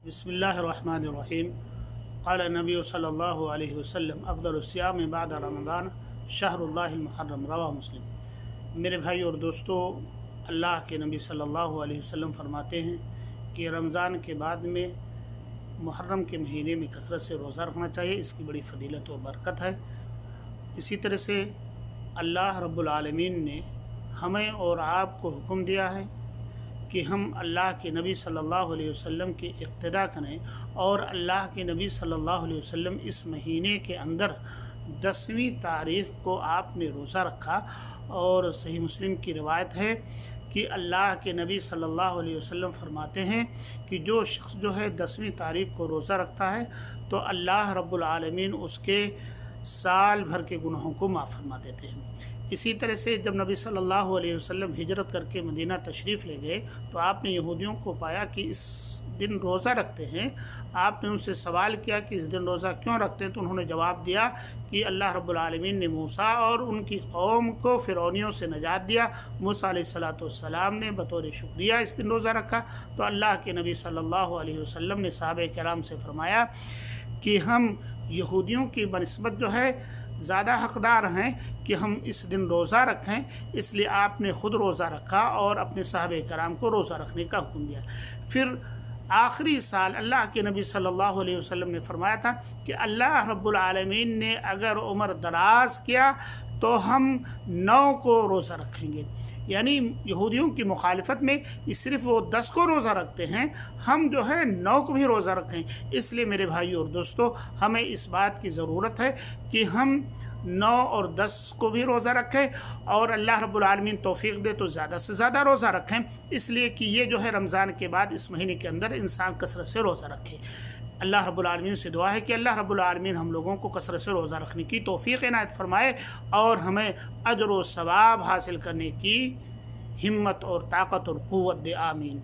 بسم اللہ الرحمن الرحیم قال نبی صلی اللہ علیہ وسلم افضل الصیام بعد رمضان شہر اللہ المحرم رواہ مسلم۔ میرے بھائی اور دوستو، اللہ کے نبی صلی اللہ علیہ وسلم فرماتے ہیں کہ رمضان کے بعد میں محرم کے مہینے میں کثرت سے روزہ رکھنا چاہیے، اس کی بڑی فضیلت و برکت ہے۔ اسی طرح سے اللہ رب العالمین نے ہمیں اور آپ کو حکم دیا ہے کہ ہم اللہ کے نبی صلی اللہ علیہ وسلم کی اقتداء کریں، اور اللہ کے نبی صلی اللہ علیہ وسلم اس مہینے کے اندر 10ویں تاریخ کو آپ نے روزہ رکھا، اور صحیح مسلم کی روایت ہے کہ اللہ کے نبی صلی اللہ علیہ وسلم فرماتے ہیں کہ جو شخص جو ہے 10ویں تاریخ کو روزہ رکھتا ہے تو اللہ رب العالمین اس کے سال بھر کے گناہوں کو معاف فرما دیتے ہیں۔ اسی طرح سے جب نبی صلی اللہ علیہ وسلم ہجرت کر کے مدینہ تشریف لے گئے تو آپ نے یہودیوں کو پایا کہ اس دن روزہ رکھتے ہیں۔ آپ نے ان سے سوال کیا کہ اس دن روزہ کیوں رکھتے ہیں، تو انہوں نے جواب دیا کہ اللہ رب العالمین نے موسیٰ اور ان کی قوم کو فرعونیوں سے نجات دیا، موسیٰ علیہ السلام نے بطور شکریہ اس دن روزہ رکھا۔ تو اللہ کے نبی صلی اللہ علیہ وسلم نے صحابہ کرام سے فرمایا کہ ہم یہودیوں کی بنسبت جو ہے زیادہ حقدار ہیں کہ ہم اس دن روزہ رکھیں، اس لیے آپ نے خود روزہ رکھا اور اپنے صحابہ کرام کو روزہ رکھنے کا حکم دیا۔ پھر آخری سال اللہ کے نبی صلی اللہ علیہ وسلم نے فرمایا تھا کہ اللہ رب العالمین نے اگر عمر دراز کیا تو ہم 9 کو روزہ رکھیں گے، یعنی یہودیوں کی مخالفت میں صرف وہ 10 کو روزہ رکھتے ہیں، ہم جو ہے 9 کو بھی روزہ رکھیں۔ اس لیے میرے بھائی اور دوستو، ہمیں اس بات کی ضرورت ہے کہ ہم 9 اور 10 کو بھی روزہ رکھیں، اور اللہ رب العالمین توفیق دے تو زیادہ سے زیادہ روزہ رکھیں، اس لیے کہ یہ جو ہے رمضان کے بعد اس مہینے کے اندر انسان کثرت سے روزہ رکھے۔ اللہ رب العالمین سے دعا ہے کہ اللہ رب العالمین ہم لوگوں کو کثرت سے روزہ رکھنے کی توفیق عنایت فرمائے، اور ہمیں اجر و ثواب حاصل کرنے کی ہمت اور طاقت اور قوت دے۔ آمین۔